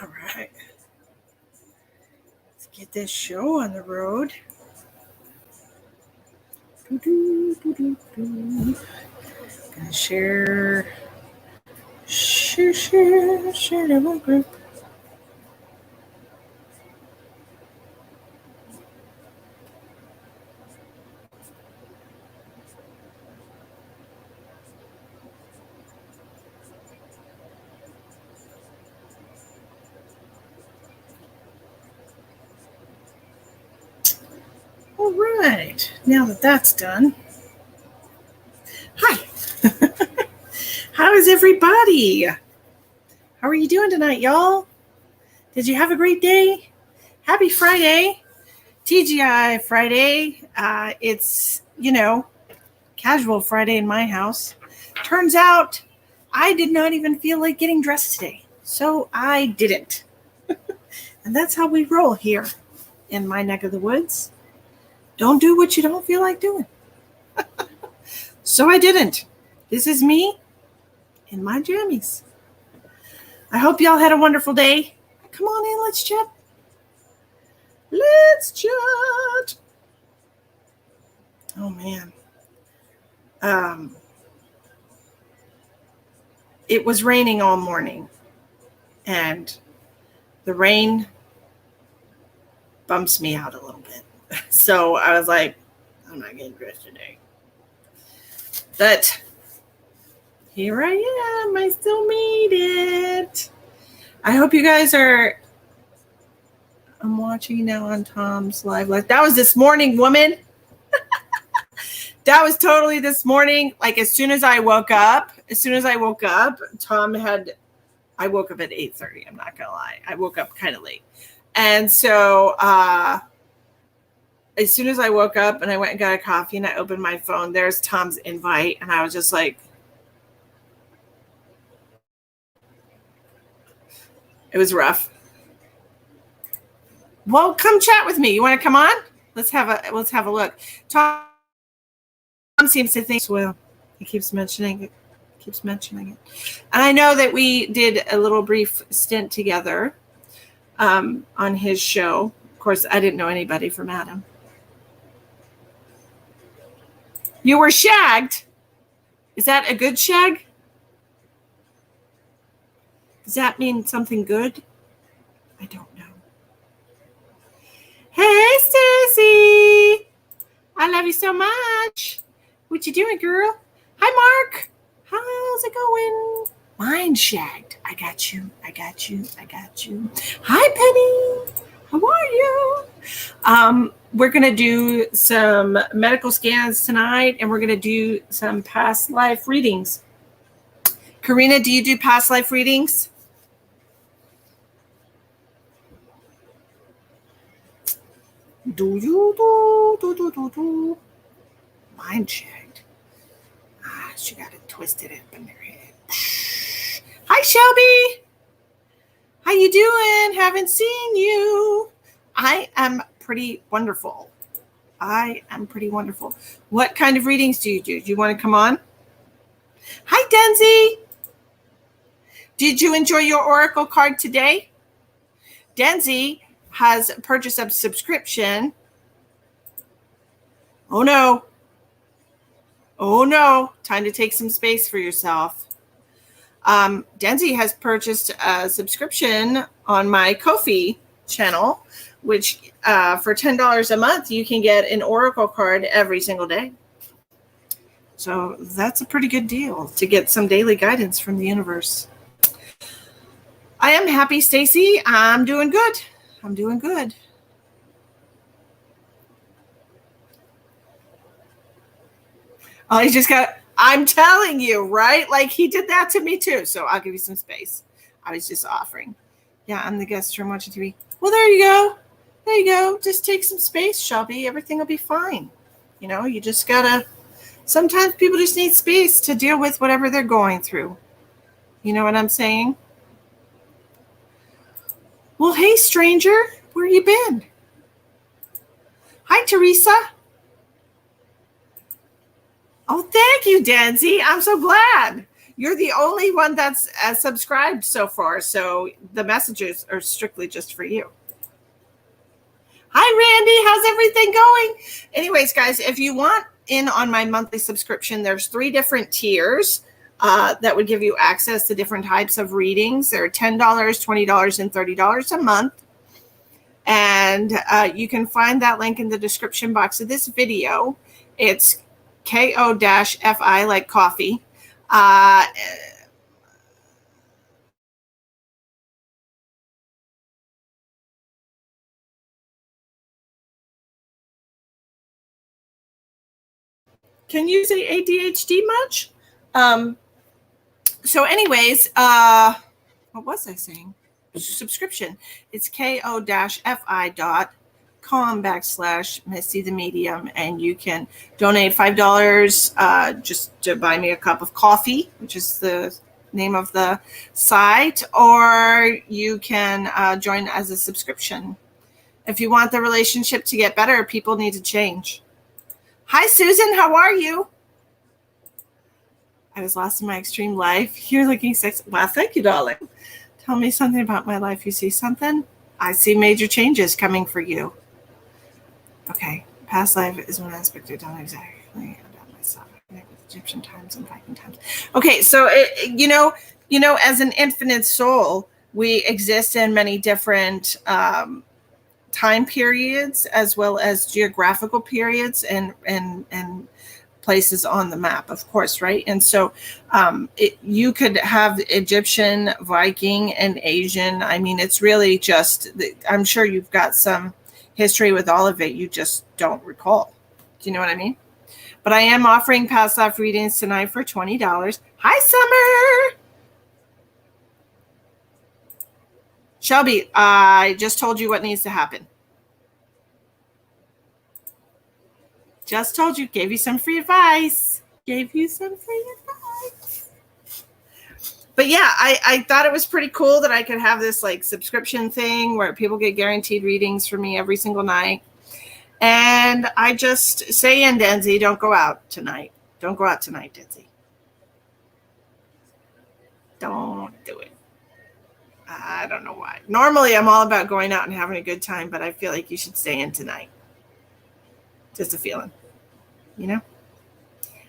All right. Let's get this show on the road. Gonna share to my group. All right, now that that's done, hi. How is everybody? How are you doing tonight, y'all? Did you have a great day? Happy Friday, TGI Friday. It's, casual Friday in my house. Turns out I did not even feel like getting dressed today, so I didn't. And that's how we roll here in my neck of the woods. Don't do what you don't feel like doing. So I didn't. This is me in my jammies. I hope y'all had a wonderful day. Come on in, let's chat. Let's chat. Oh, man. It was raining all morning, and the rain bumps me out a little bit. So I was like, I'm not getting dressed today. But here I am. I still made it. I hope you guys are. I'm watching now on Tom's live. That was this morning, woman. That was totally this morning. Like as soon as I woke up, Tom had. I woke up at 8:30. I'm not gonna lie. I woke up kind of late, and so as soon as I woke up and I went and got a coffee and I opened my phone, there's Tom's invite, and I was just like, it was rough. Well, come chat with me. You want to come on? Let's have a look. Tom seems to think well. He keeps mentioning it. And I know that we did a little brief stint together on his show. Of course, I didn't know anybody from Adam. You were shagged. Is that a good shag? Does that mean something good? I don't know. Hey, Stacy. I love you so much. What you doing, girl? Hi, Mark. How's it going? Mine shagged. I got you. Hi, Penny. How are you? We're going to do some medical scans tonight, and we're going to do some past life readings. Karina, do you do past life readings? Do you do? Mine shagged. She got it twisted up in her head. Hi, Shelby. How you doing? Haven't seen you. I am pretty wonderful. What kind of readings do you do? Do you want to come on? Hi, Denzi. Did you enjoy your Oracle card today? Denzi has purchased a subscription. Oh, no. Time to take some space for yourself. Denzi has purchased a subscription on my Ko-fi channel, which for $10 a month, you can get an Oracle card every single day. So that's a pretty good deal to get some daily guidance from the universe. I am happy, Stacy. I'm doing good. Oh, he just got, I'm telling you, right? Like he did that to me too. So I'll give you some space. I was just offering. Yeah, I'm the guest from watching TV. Well, there you go. Just take some space, Shelby. Everything will be fine. You just gotta, sometimes people just need space to deal with whatever they're going through. You know what I'm saying? Well, hey, stranger, where you been? Hi, Teresa. Oh, thank you, Danzy. I'm so glad. You're the only one that's subscribed so far, so the messages are strictly just for you. Hi, Randy. How's everything going? Anyways, guys, if you want in on my monthly subscription, there's 3 different tiers that would give you access to different types of readings. They're $10, $20, and $30 a month. And you can find that link in the description box of this video. It's KO-FI, like coffee. Can you say ADHD much? So anyways, what was I saying? Subscription. It's ko-fi.com/Misty the Medium, and you can donate $5 just to buy me a cup of coffee, which is the name of the site, or you can join as a subscription. If you want the relationship to get better, people need to change. Hi, Susan. How are you? I was lost in my extreme life. You're looking sexy. Well, thank you, darling. Tell me something about my life. You see something? I see major changes coming for you. Okay. Past life is one aspect I don't exactly about myself. I connect with Egyptian times and Viking times. Okay, so as an infinite soul, we exist in many different time periods as well as geographical periods and places on the map, of course, right? And so you could have Egyptian, Viking, and Asian. I mean, it's really just, I'm sure you've got some history with all of it. You just don't recall. Do you know what I mean? But I am offering past life readings tonight for $20. Hi, Summer. Shelby, I just told you what needs to happen. Just told you, gave you some free advice. But yeah, I thought it was pretty cool that I could have this like subscription thing where people get guaranteed readings from me every single night. And I just say, in Denzi, don't go out tonight. Don't go out tonight, Denzi. Don't do it. I don't know why. Normally, I'm all about going out and having a good time, but I feel like you should stay in tonight. Just a feeling, you know?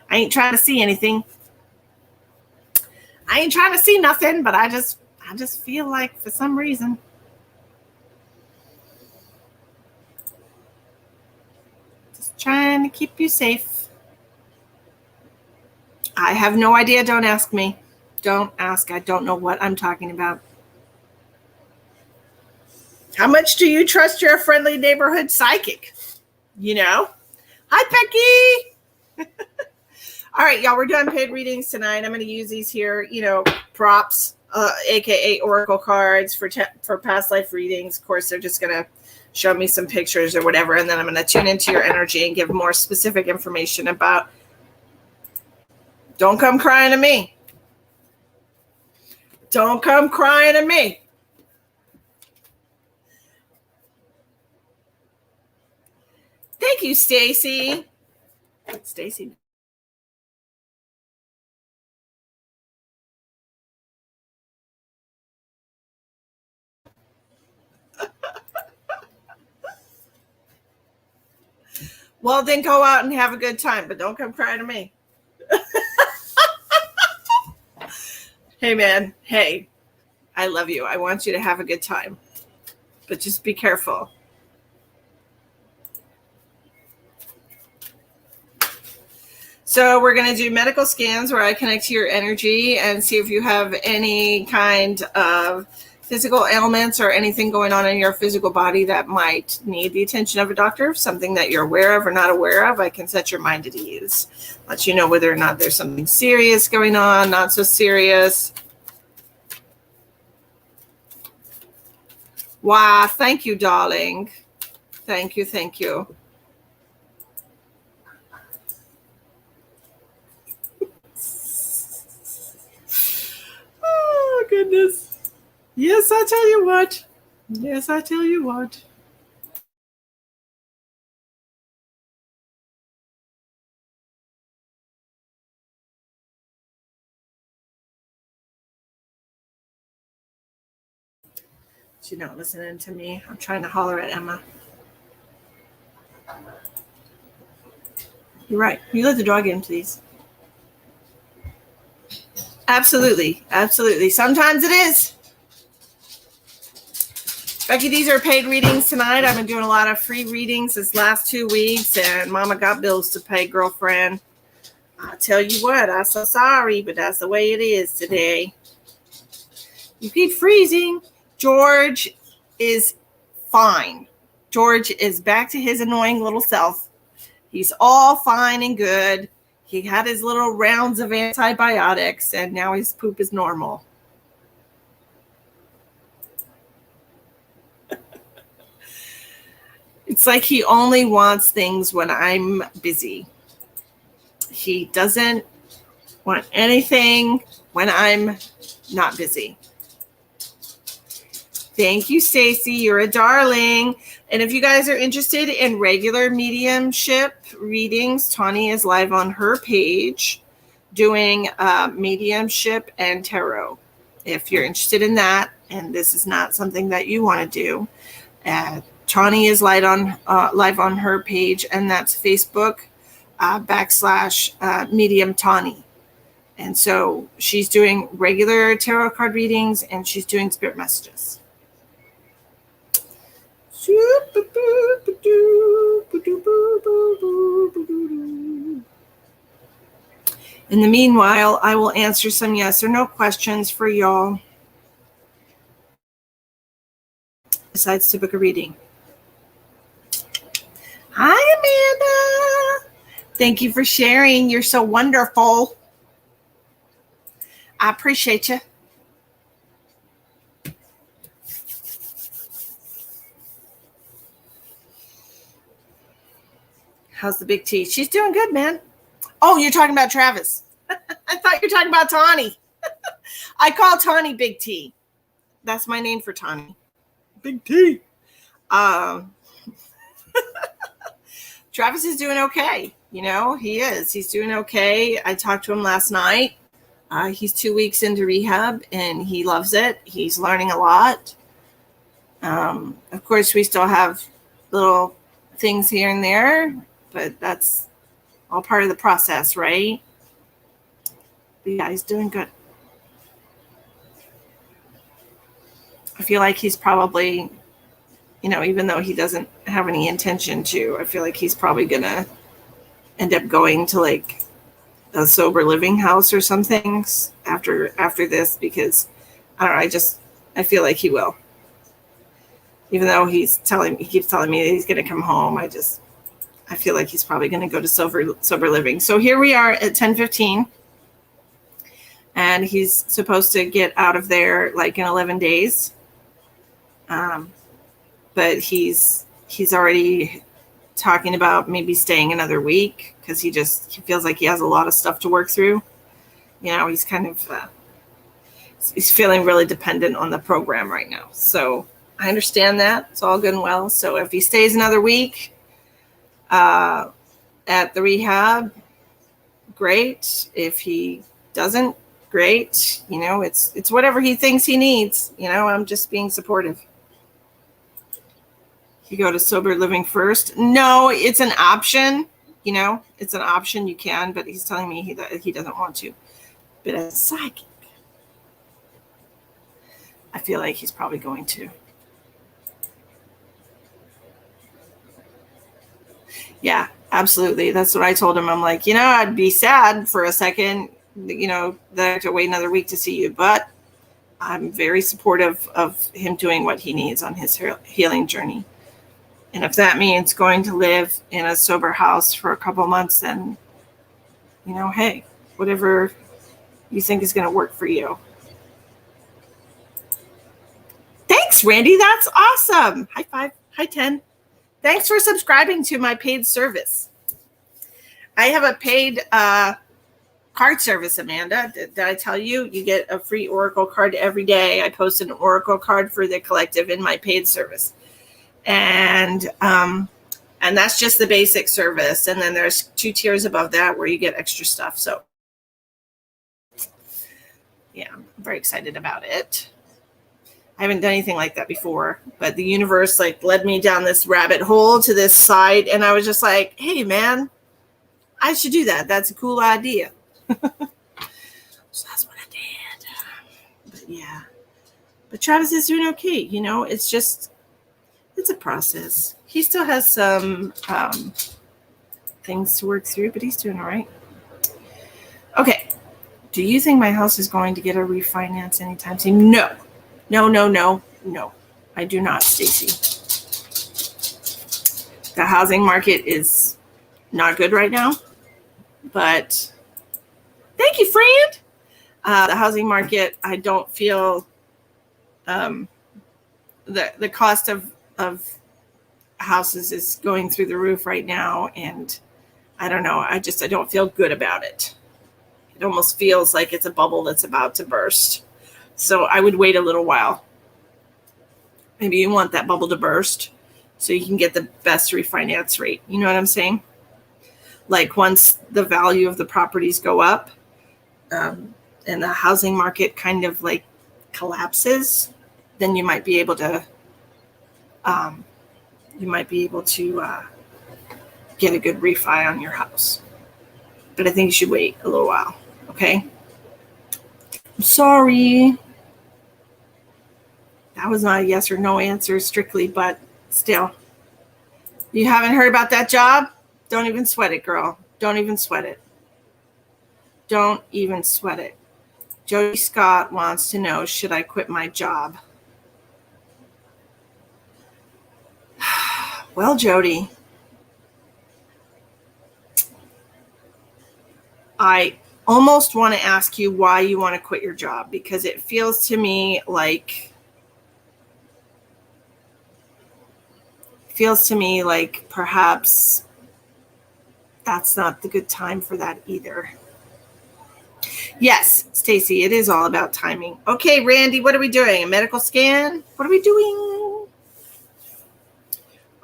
I ain't trying to see anything. I ain't trying to see nothing, but I just feel like for some reason. Just trying to keep you safe. I have no idea. Don't ask me. Don't ask. I don't know what I'm talking about. How much do you trust your friendly neighborhood psychic? You know? Hi, Becky. All right, y'all, we're doing paid readings tonight. I'm going to use these here, props, aka oracle cards for past life readings. Of course, they're just going to show me some pictures or whatever, and then I'm going to tune into your energy and give more specific information about. Don't come crying to me. Don't come crying to me. Thank you, Stacy. Stacy. Well, then go out and have a good time, but don't come crying to me. Hey, man. Hey, I love you. I want you to have a good time, but just be careful. So we're going to do medical scans where I connect to your energy and see if you have any kind of physical ailments or anything going on in your physical body that might need the attention of a doctor, something that you're aware of or not aware of. I can set your mind at ease, let you know whether or not there's something serious going on, not so serious. Wow, thank you, darling. Thank you, thank you. Oh, goodness. Yes, I tell you what. Yes, I tell you what. She's not listening to me. I'm trying to holler at Emma. You're right. You let the dog in, please. Absolutely. Absolutely. Sometimes it is. Becky, these are paid readings tonight. I've been doing a lot of free readings this last 2 weeks, and Mama got bills to pay, girlfriend. I tell you what, I'm so sorry, but that's the way it is today. You keep freezing. George is fine. George is back to his annoying little self. He's all fine and good. He had his little rounds of antibiotics, and now his poop is normal. It's like he only wants things when I'm busy. He doesn't want anything when I'm not busy. Thank you, Stacy. You're a darling. And if you guys are interested in regular mediumship readings, Tawny is live on her page doing mediumship and tarot. If you're interested in that, and this is not something that you want to do, Tawny is live on her page, and that's Facebook / Medium Tawny. And so she's doing regular tarot card readings, and she's doing spirit messages. In the meanwhile, I will answer some yes or no questions for y'all besides to book a reading. Hi, Amanda. Thank you for sharing. You're so wonderful. I appreciate you. How's the big T? She's doing good, man. Oh, you're talking about Travis. I thought you were talking about Tawny. I call Tawny Big T. That's my name for Tawny. Big T. Travis is doing okay. You know, he is. He's doing okay. I talked to him last night. He's 2 weeks into rehab, and he loves it. He's learning a lot. Of course, we still have little things here and there, but that's all part of the process, right? But yeah, he's doing good. I feel like he's probably, you know, even though he doesn't have any intention to, I feel like he's probably going to end up going to like a sober living house or something after this, because I don't know, I feel like he will. Even though he keeps telling me that he's going to come home, I feel like he's probably going to go to sober living. So here we are at 10:15, and he's supposed to get out of there like in 11 days. But he's already talking about maybe staying another week because he feels like he has a lot of stuff to work through. You know, he's kind of he's feeling really dependent on the program right now. So I understand that. It's all good and well. So if he stays another week at the rehab, great. If he doesn't, great. You know, it's whatever he thinks he needs. You know, I'm just being supportive. You go to sober living first. No, it's an option. You know, it's an option. You can, but he's telling me he doesn't want to. But as a psychic, I feel like he's probably going to. Yeah, absolutely. That's what I told him. I'm like, you know, I'd be sad for a second, you know, that I have to wait another week to see you, but I'm very supportive of him doing what he needs on his healing journey. And if that means going to live in a sober house for a couple months, then, you know, hey, whatever you think is going to work for you. Thanks, Randy. That's awesome. High five. High 10. Thanks for subscribing to my paid service. I have a paid card service, Amanda. Did I tell you? You get a free Oracle card every day. I post an Oracle card for the collective in my paid service. And that's just the basic service. And then there's 2 tiers above that where you get extra stuff. So yeah, I'm very excited about it. I haven't done anything like that before, but the universe like led me down this rabbit hole to this site. And I was just like, hey man, I should do that. That's a cool idea. So that's what I did. But yeah, but Travis is doing okay. You know, it's a process. He still has some things to work through, but he's doing all right. Okay. Do you think my house is going to get a refinance anytime soon? No. No. I do not, Stacy. The housing market is not good right now, but thank you, friend. The housing market, I don't feel the cost of houses is going through the roof right now, and I don't know. I don't feel good about it. It almost feels like it's a bubble that's about to burst. So I would wait a little while. Maybe you want that bubble to burst so you can get the best refinance rate. You know what I'm saying? Like once the value of the properties go up and the housing market kind of like collapses, then you might be able to get a good refi on your house. But I think you should wait a little while. Okay. I'm sorry. That was not a yes or no answer strictly, but still. You haven't heard about that job? Don't even sweat it, girl. Don't even sweat it. Don't even sweat it. Jody Scott wants to know, should I quit my job? Well, Jody, I almost want to ask you why you want to quit your job, because it feels to me like perhaps that's not the good time for that either. Yes, Stacy, it is all about timing. Okay, Randy, what are we doing? A medical scan? What are we doing?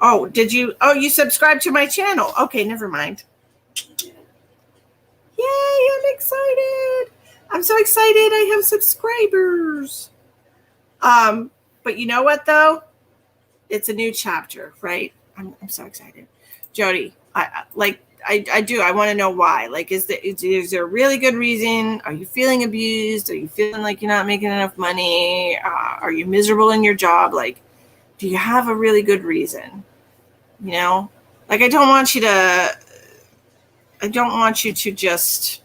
Oh, you subscribed to my channel. Okay, never mind. Yay, I'm excited. I'm so excited I have subscribers. But you know what though? It's a new chapter, right? I'm so excited. Jody, I do. I want to know why. Like, is there a really good reason? Are you feeling abused? Are you feeling like you're not making enough money? Are you miserable in your job? Like, do you have a really good reason? You know, like I don't want you to just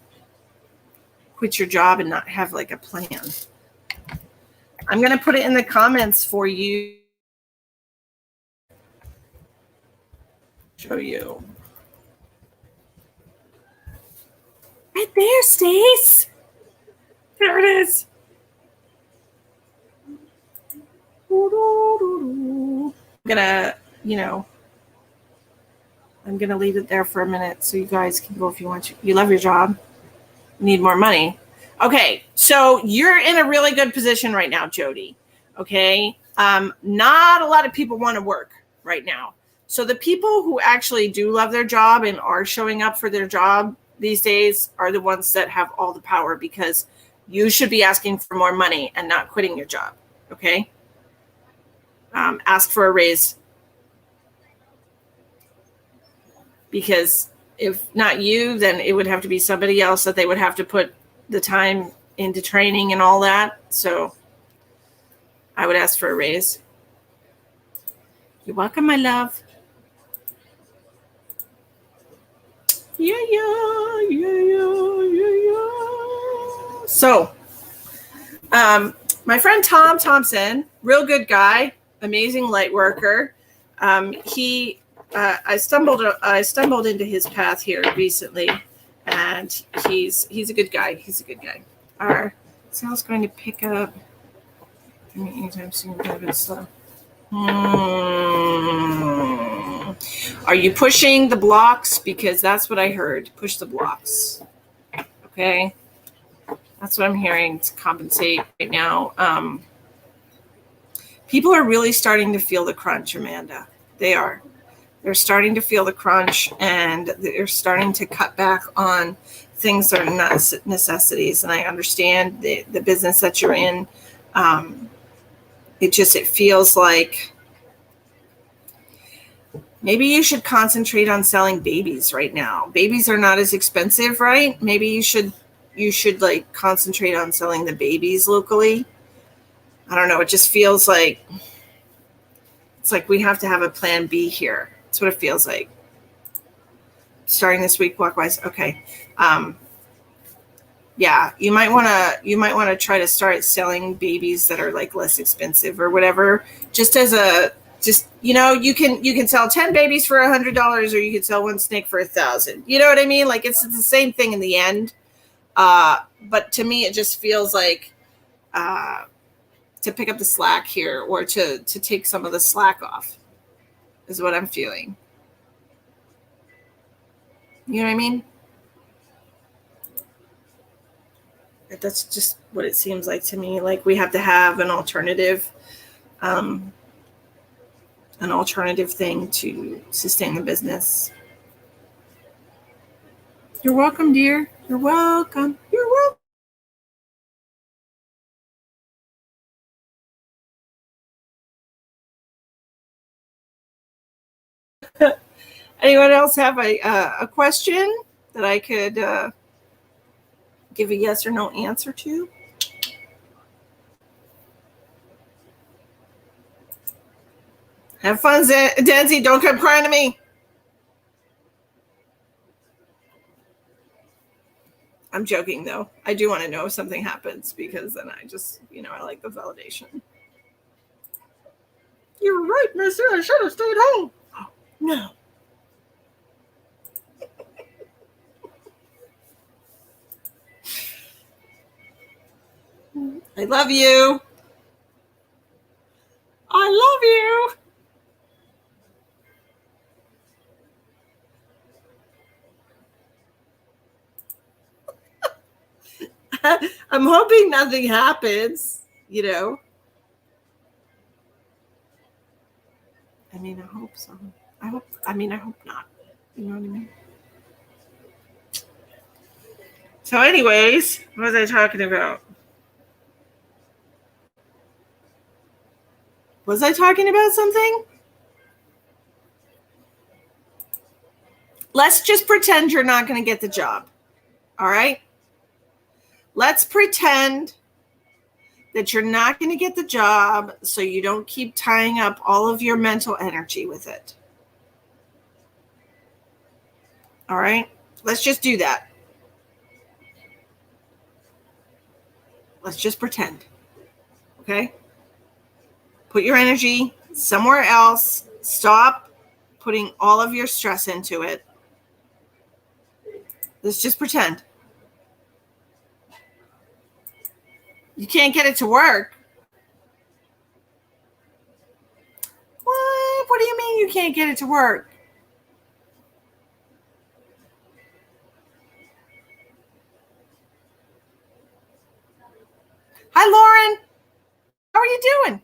quit your job and not have like a plan. I'm going to put it in the comments for you. Show you. Right there, Stace. There it is. I'm going to leave it there for a minute so you guys can go if you want to. You love your job. You need more money. Okay, so you're in a really good position right now, Jody. Okay, not a lot of people want to work right now. So the people who actually do love their job and are showing up for their job these days are the ones that have all the power, because you should be asking for more money and not quitting your job. Okay, ask for a raise, because if not you, then it would have to be somebody else that they would have to put the time into training and all that. So I would ask for a raise. You're welcome, my love. Yeah. So, my friend Tom Thompson, real good guy, amazing light worker. I stumbled into his path here recently, and he's a good guy. He's a good guy. Our sale's going to pick up anytime soon, but a bit slow. Are you pushing the blocks? Because that's what I heard. Push the blocks. Okay. That's what I'm hearing to compensate right now. People are really starting to feel the crunch, Amanda. They are. They're starting to feel the crunch, and they're starting to cut back on things that are not necessities. And I understand the business that you're in. it feels like maybe you should concentrate on selling babies right now. Babies are not as expensive, right? Maybe you should like concentrate on selling the babies locally. I don't know. It just feels like it's like we have to have a plan B here. That's what it feels like. Starting this week, Walkwise. Okay. Yeah, you might want to try to start selling babies that are like less expensive or whatever. You can sell 10 babies for $100, or you can sell one snake for $1,000. You know what I mean? Like it's the same thing in the end. But to me, it just feels like to pick up the slack here, or to take some of the slack off, is what I'm feeling. You know what I mean? That's just what it seems like to me. Like we have to have an alternative thing to sustain the business. You're welcome, dear. You're welcome. You're welcome. Anyone else have a question that I could give a yes or no answer to? Have fun, Denzi. Don't come crying to me. I'm joking, though. I do want to know if something happens, because then I just, I like the validation. You're right, mister. I should have stayed home. Oh, no. I love you. I love you. I'm hoping nothing happens, I mean, I hope so. I hope not. You know what I mean? So anyways, what was I talking about? Was I talking about something? Let's just pretend you're not going to get the job. All right? Let's pretend that you're not going to get the job, so you don't keep tying up all of your mental energy with it. All right? Let's just do that. Let's just pretend. Okay? Put your energy somewhere else. Stop putting all of your stress into it. Let's just pretend. You can't get it to work. What? What do you mean you can't get it to work? Hi, Lauren. How are you doing?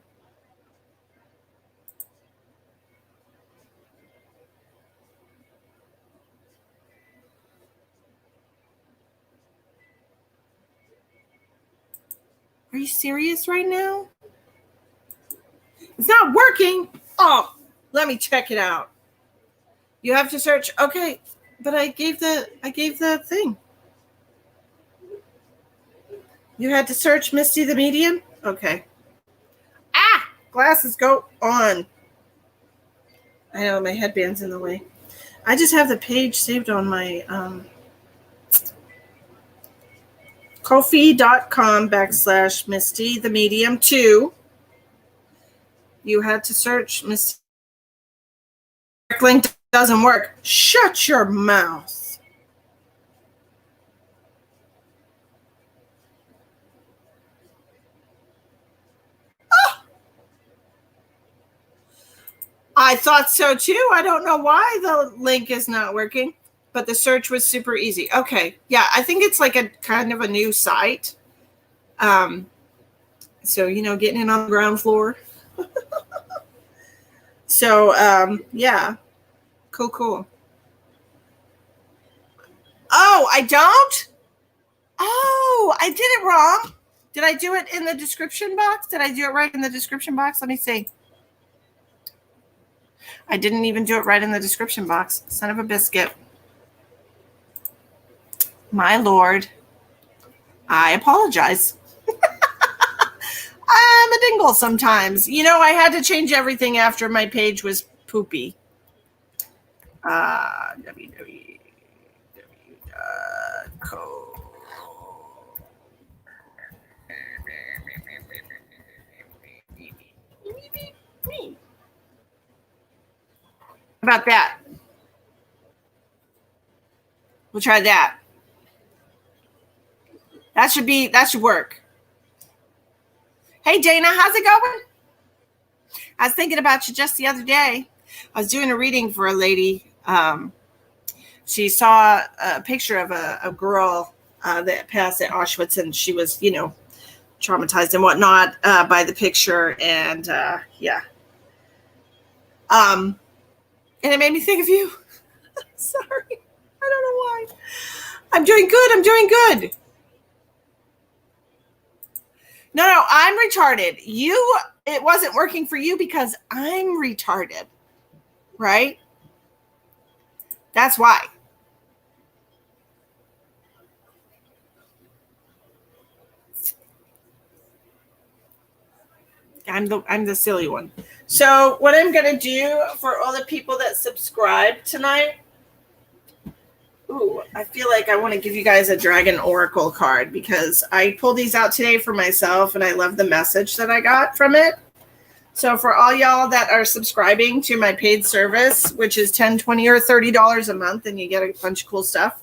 Are you serious right now? It's not working. Oh, let me check it out. You have to search. Okay, but I gave the thing. You had to search Misty the Medium? Okay. Ah, glasses go on. I know my headband's in the way. I just have the page saved on my Ko-fi.com/Misty the Medium 2. You had to search Misty. Link doesn't work. Shut your mouth. Oh, I thought so too. I don't know why the link is not working, but the search was super easy. Okay. Yeah, I think it's like a kind of a new site. So, getting in on the ground floor. So, yeah. Cool. Oh, I don't? Oh, I did it wrong. Did I do it in the description box? Did I do it right in the description box? Let me see. I didn't even do it right in the description box. Son of a biscuit. My Lord. I apologize. I'm a dingle sometimes. You know, I had to change everything after my page was poopy. www.co. About that. We'll try that. That should work. Hey, Dana, how's it going? I was thinking about you just the other day. I was doing a reading for a lady. She saw a picture of a girl that passed at Auschwitz, and she was, traumatized and whatnot by the picture. And yeah. And it made me think of you. Sorry. I don't know why. I'm doing good. No, I'm retarded. It wasn't working for you because I'm retarded, right? That's why. I'm the silly one. So what I'm going to do for all the people that subscribe tonight, I feel like I want to give you guys a Dragon Oracle card because I pulled these out today for myself and I love the message that I got from it. So for all y'all that are subscribing to my paid service, which is $10, $20, or $30 a month, and you get a bunch of cool stuff,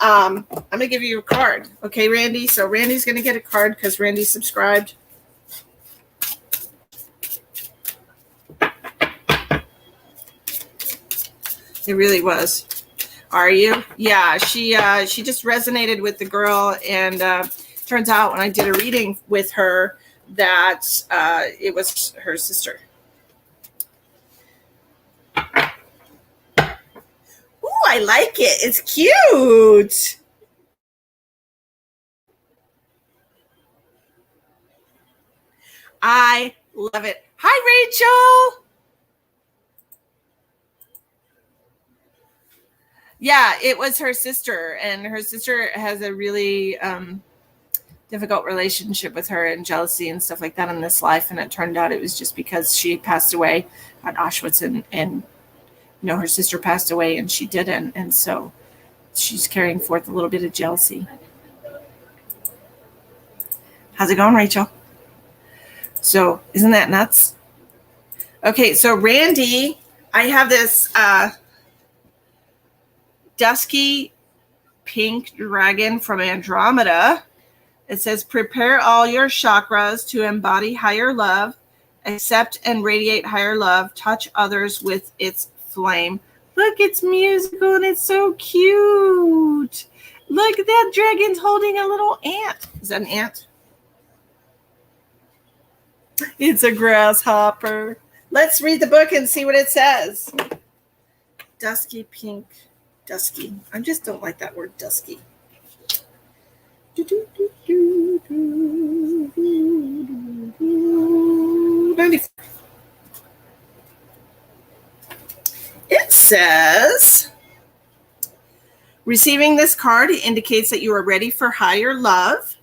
I'm going to give you a card. Okay, Randy? So Randy's going to get a card because Randy subscribed. It really was. Are you? Yeah, she just resonated with the girl, and turns out when I did a reading with her that it was her sister. Ooh, I like it. It's cute. I love it. Hi, Rachel. Yeah, it was her sister, and her sister has a really difficult relationship with her and jealousy and stuff like that in this life. And it turned out it was just because she passed away at Auschwitz, and her sister passed away and she didn't. And so she's carrying forth a little bit of jealousy. How's it going, Rachel? So isn't that nuts? Okay, so Randy, I have this dusky pink dragon from Andromeda. It says, prepare all your chakras to embody higher love, accept and radiate higher love, touch others with its flame. Look, it's musical and it's so cute. Look, that dragon's holding a little ant. Is that an ant? It's a grasshopper. Let's read the book and see what it says. Dusky pink. Dusky. I just don't like that word dusky. It says, receiving this card indicates that you are ready for higher love.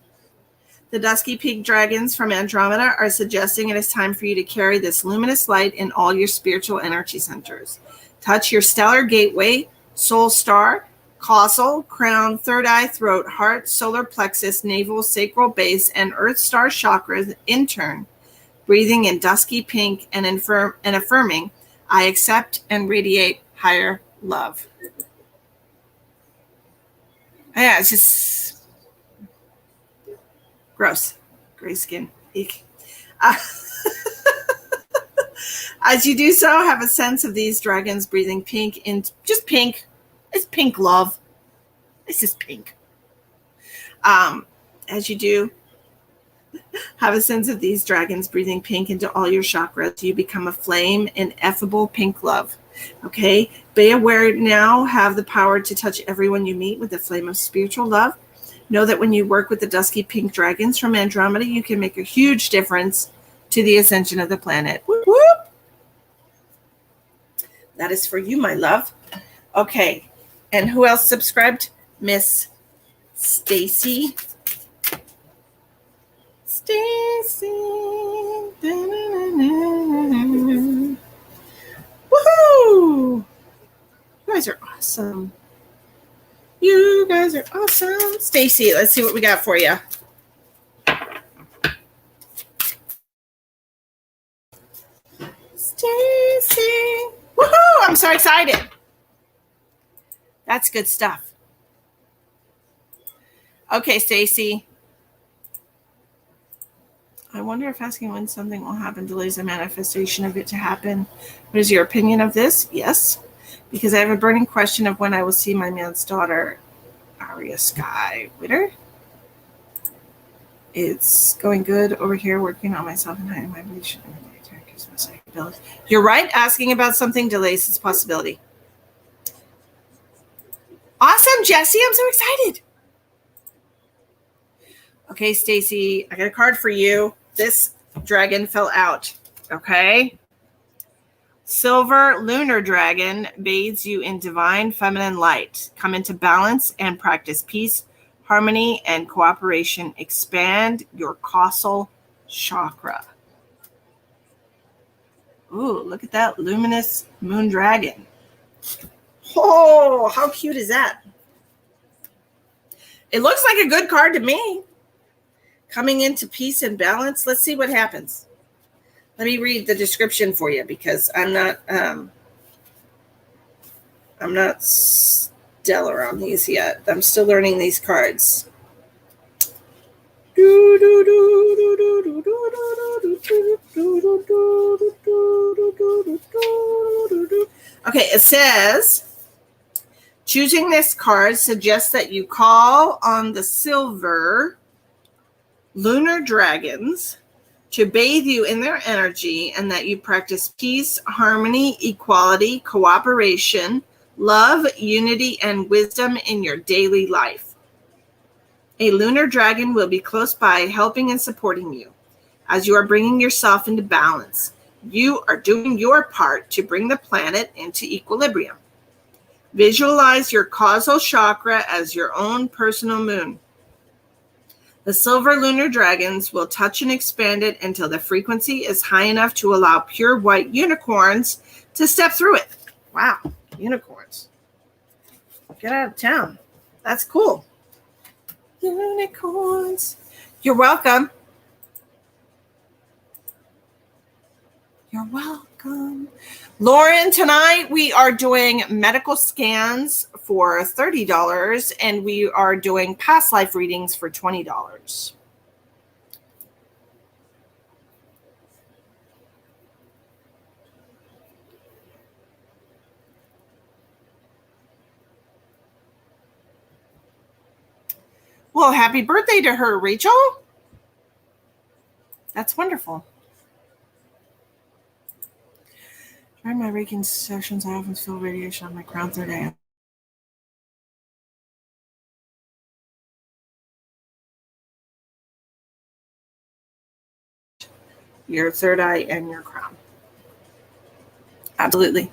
The dusky pink dragons from Andromeda are suggesting it is time for you to carry this luminous light in all your spiritual energy centers. Touch your stellar gateway, soul star, causal, crown, third eye, throat, heart, solar plexus, navel, sacral base, and earth star chakras in turn, breathing in dusky pink and affirming, I accept and radiate higher love. Yeah, it's just gross. Gray skin. Eek. As you do so, have a sense of these dragons breathing pink in just pink. It's pink love. It's just pink. As you do, have a sense of these dragons breathing pink into all your chakras. You become a flame, ineffable pink love. Okay? Be aware now, have the power to touch everyone you meet with the flame of spiritual love. Know that when you work with the dusky pink dragons from Andromeda, you can make a huge difference to the ascension of the planet. Whoop, whoop. That is for you, my love. Okay. And who else subscribed? Miss Stacy. Stacy. Woohoo! You guys are awesome. You guys are awesome. Stacy, let's see what we got for you. Stacy. Woohoo! I'm so excited. That's good stuff. Okay, Stacy. I wonder if asking when something will happen delays the manifestation of it to happen. What is your opinion of this? Yes, because I have a burning question of when I will see my man's daughter, Aria Sky Witter. It's going good over here, working on myself and hiding my bleach. You're right, asking about something delays its possibility. Awesome, Jessie. I'm so excited. Okay, Stacy, I got a card for you. This dragon fell out. Okay. Silver lunar dragon bathes you in divine feminine light. Come into balance and practice peace, harmony, and cooperation. Expand your causal chakra. Ooh, look at that luminous moon dragon. Oh, how cute is that? It looks like a good card to me. Coming into peace and balance. Let's see what happens. Let me read the description for you because I'm not stellar on these yet. I'm still learning these cards. Okay, it says, choosing this card suggests that you call on the silver lunar dragons to bathe you in their energy and that you practice peace, harmony, equality, cooperation, love, unity, and wisdom in your daily life. A lunar dragon will be close by helping and supporting you as you are bringing yourself into balance. You are doing your part to bring the planet into equilibrium. Visualize your causal chakra as your own personal moon. The silver lunar dragons will touch and expand it until the frequency is high enough to allow pure white unicorns to step through it. Wow, unicorns. Get out of town. That's cool. Unicorns. You're welcome. You're welcome. Lauren, tonight we are doing medical scans for $30 and we are doing past life readings for $20. Well, happy birthday to her, Rachel. That's wonderful. During my Reiki sessions, I often feel radiation on my crown third eye. Your third eye and your crown. Absolutely.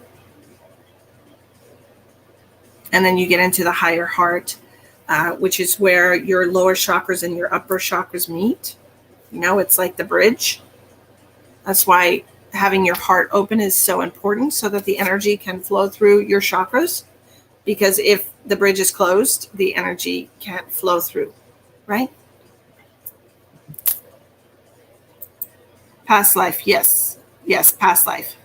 And then you get into the higher heart, which is where your lower chakras and your upper chakras meet. You know, it's like the bridge. That's why having your heart open is so important, so that the energy can flow through your chakras. Because if the bridge is closed, the energy can't flow through, right? Past life, yes. Yes, past life.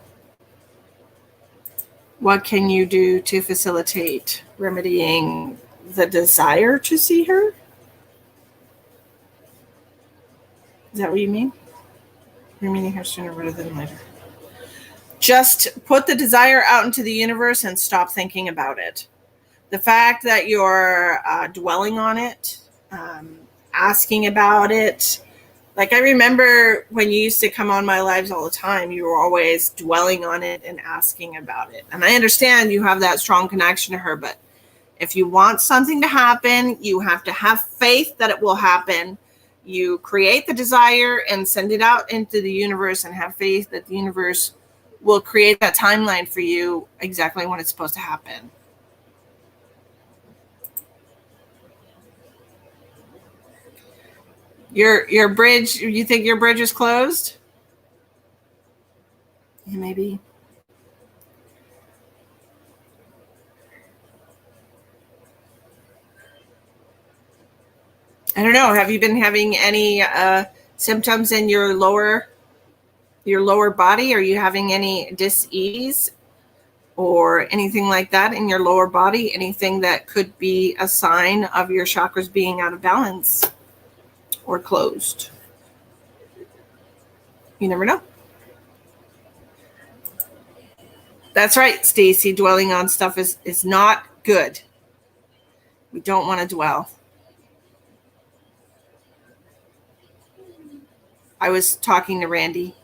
What can you do to facilitate remedying the desire to see her? Is that what you mean? You're meaning her sooner rather than later. Just put the desire out into the universe and stop thinking about it. The fact that you're dwelling on it, asking about it. Like I remember when you used to come on my lives all the time, you were always dwelling on it and asking about it. And I understand you have that strong connection to her, but If you want something to happen, you have to have faith that it will happen. You create the desire and send it out into the universe and have faith that the universe will create that timeline for you exactly when it's supposed to happen. Your bridge, you think your bridge is closed? Yeah, maybe. I don't know. Have you been having any symptoms in your lower body? Are you having any dis-ease or anything like that in your lower body? Anything that could be a sign of your chakras being out of balance or closed? You never know. That's right, Stacy. Dwelling on stuff is not good. We don't want to dwell. I was talking to Randy.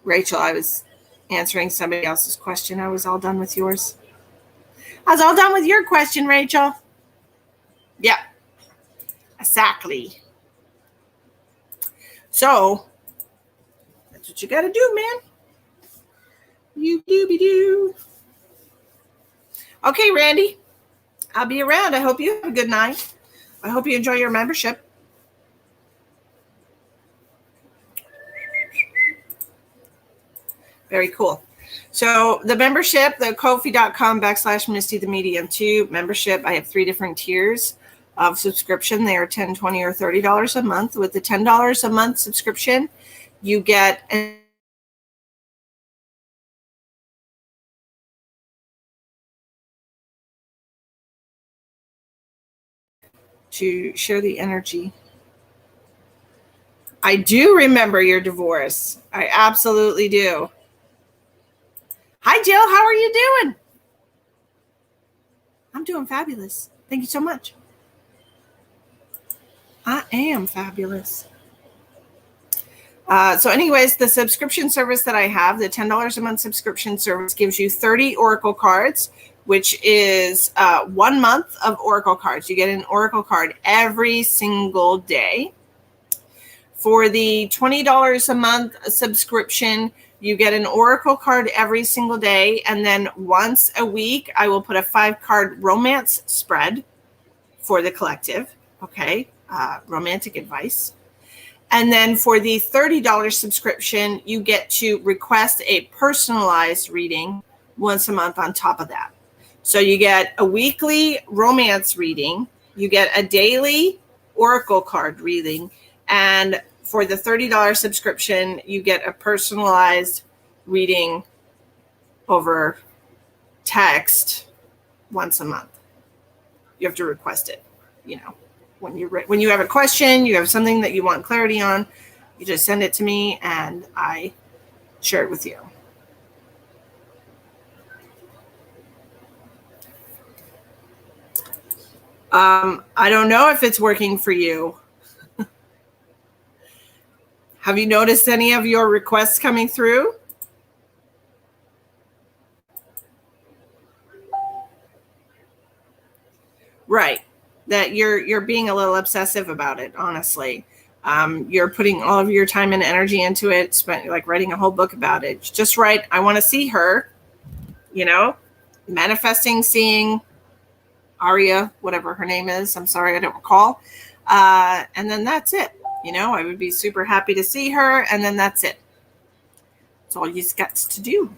Rachel, I was answering somebody else's question. I was all done with yours. I was all done with your question, Rachel. Yeah, exactly. So, that's what you got to do, man. You dooby-doo. Okay, Randy. I'll be around. I hope you have a good night. I hope you enjoy your membership. Very cool. So the membership, the Ko-fi.com/Misty the Medium 2 membership, I have 3 different tiers of subscription. They are $10, $20, or $30 a month. With the $10 a month subscription, you get to share the energy. I do remember your divorce. I absolutely do. Hi, Jill. How are you doing? I'm doing fabulous. Thank you so much. I am fabulous. So anyways, the subscription service that I have, the $10 a month subscription service, gives you 30 Oracle cards, which is 1 month of Oracle cards. You get an Oracle card every single day. For the $20 a month subscription, you get an Oracle card every single day. And then once a week, I will put a 5-card romance spread for the collective. Okay. Romantic advice. And then for the $30 subscription, you get to request a personalized reading once a month on top of that. So you get a weekly romance reading, you get a daily Oracle card reading, and for the $30 subscription, you get a personalized reading over text once a month. You have to request it, you know. When you have a question, you have something that you want clarity on, you just send it to me and I share it with you. I don't know if it's working for you. Have you noticed any of your requests coming through? Right. That you're being a little obsessive about it, honestly. You're putting all of your time and energy into it, spent like writing a whole book about it. Just write, I want to see her, you know, manifesting, seeing Aria, whatever her name is. I'm sorry, I don't recall. And then that's it. You know, I would be super happy to see her. And then that's it. That's all you've got to do.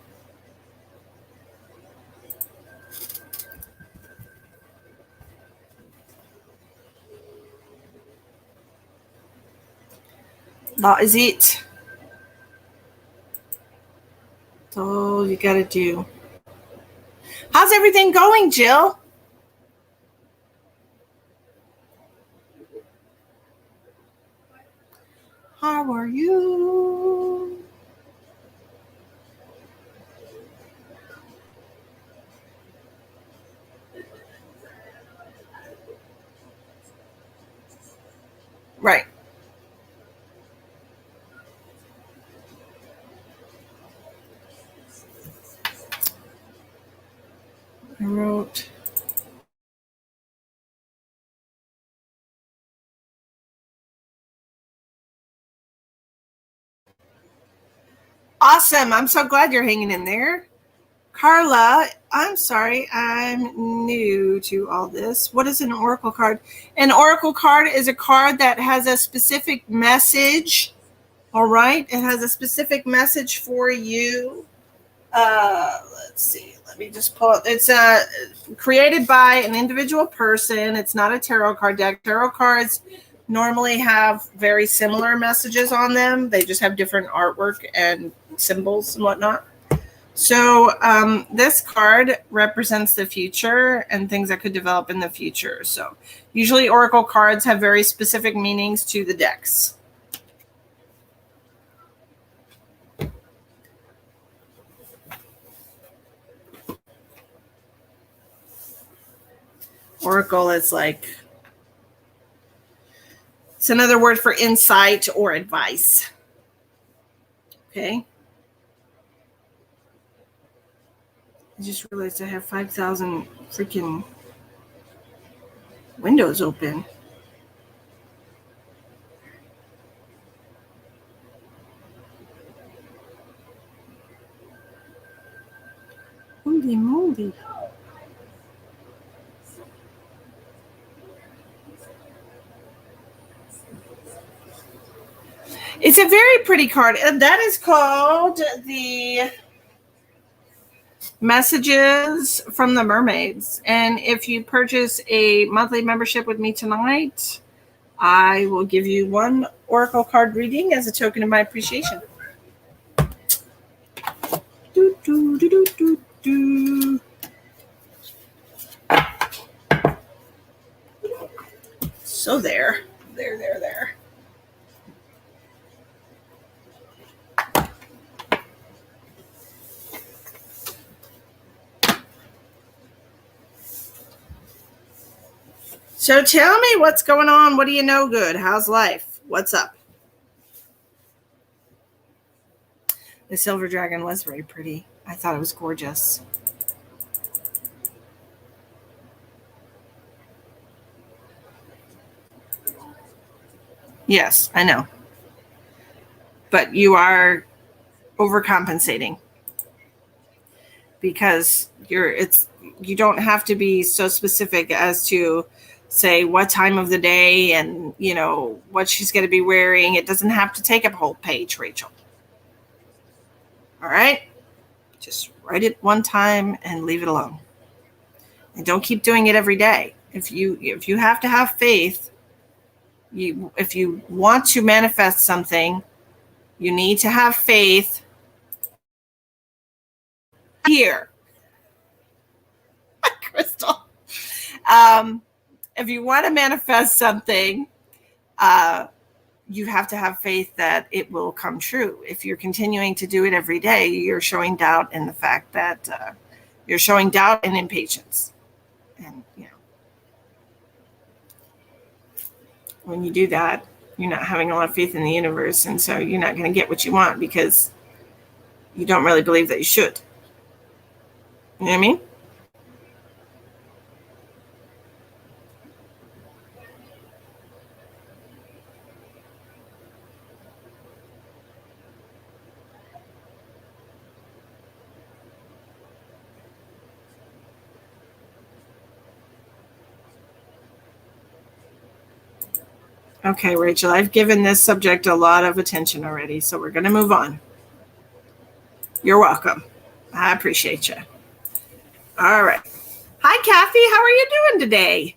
That is it. That's all you got to do. How's everything going, Jill? How are you? Right. I wrote Awesome. I'm so glad you're hanging in there. Carla, I'm sorry, I'm new to all this. What is an oracle card? An oracle card is a card that has a specific message. All right, it has a specific message for you. Let's see. Let me just pull it. It's created by an individual person. It's not a tarot card deck. Tarot cards normally have very similar messages on them. They just have different artwork and symbols and whatnot. So this card represents the future and things that could develop in the future. So usually oracle cards have very specific meanings to the decks. Oracle is like, it's another word for insight or advice. Okay. I just realized I have 5,000 freaking windows open. Holy moly. It's a very pretty card, and that is called the Messages from the Mermaids. And if you purchase a monthly membership with me tonight, I will give you one oracle card reading as a token of my appreciation. Do, do, do, do, do, do. So there. So tell me what's going on. What do you know good? How's life? What's up? The silver dragon was very pretty. I thought it was gorgeous. Yes, I know. But you are overcompensating because you don't have to be so specific as to say what time of the day and, you know, what she's going to be wearing. It doesn't have to take up a whole page, Rachel. All right? Just write it one time and leave it alone. And don't keep doing it every day. If you have to have faith, if you want to manifest something, you need to have faith here. Crystal. If you want to manifest something, you have to have faith that it will come true. If you're continuing to do it every day, you're showing doubt in the fact that you're showing doubt and impatience. And, you know, when you do that, you're not having a lot of faith in the universe. And so you're not going to get what you want because you don't really believe that you should. You know what I mean? Okay, Rachel, I've given this subject a lot of attention already, so we're going to move on. You're welcome. I appreciate you. All right. Hi, Kathy. How are you doing today?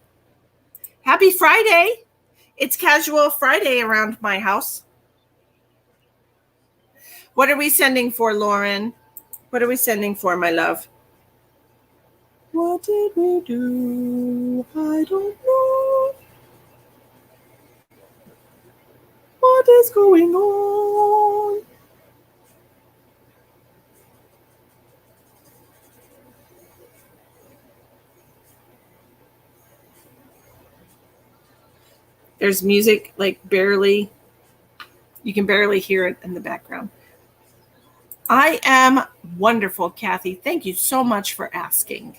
Happy Friday. It's Casual Friday around my house. What are we sending for, Lauren? What are we sending for, my love? What did we do? I don't know. What is going on? There's music, like barely. You can barely hear it in the background. I am wonderful, Kathy. Thank you so much for asking.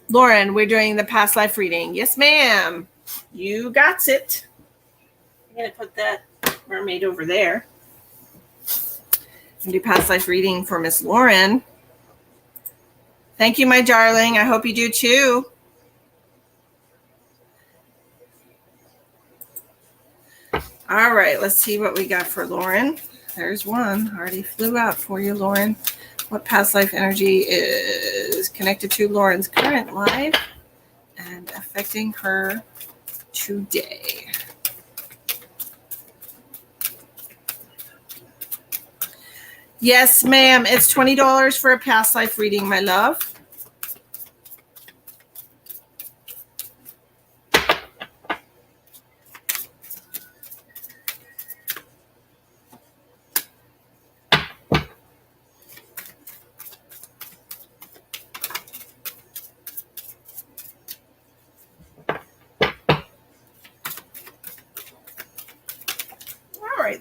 Lauren, we're doing the past life reading. Yes, ma'am. You got it. I'm going to put that mermaid over there. And do past life reading for Miss Lauren. Thank you, my darling. I hope you do too. All right, let's see what we got for Lauren. There's one. Already flew out for you, Lauren. What past life energy is connected to Lauren's current life and affecting her today? Yes, ma'am. It's $20 for a past life reading, my love.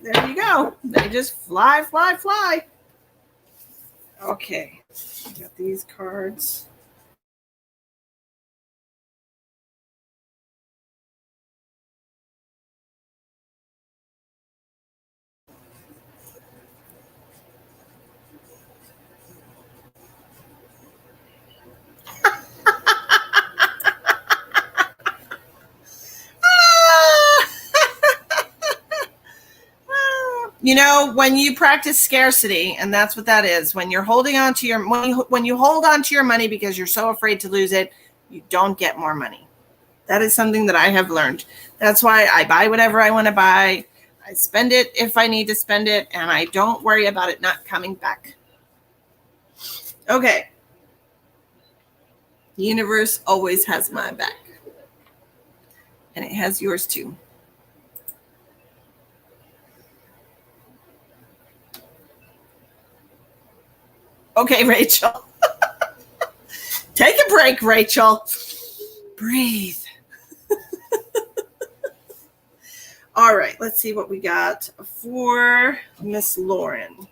There you go. They just fly, fly, fly. Okay. Got these cards. You know, when you practice scarcity, and that's what that is, when you're holding on to your when you hold on to your money because you're so afraid to lose it, you don't get more money. That is something that I have learned. That's why I buy whatever I want to buy. I spend it if I need to spend it, and I don't worry about it not coming back. Okay. The universe always has my back. And it has yours too. Okay, Rachel. Take a break, Rachel. Breathe. All right, let's see what we got for Miss Lauren.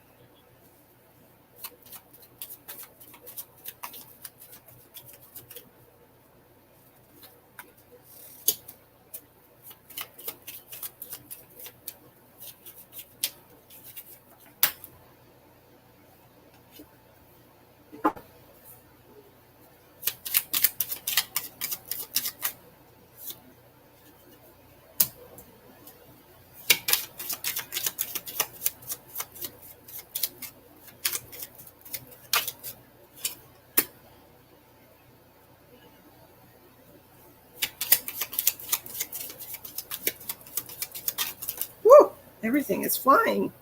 Woo! Everything is flying.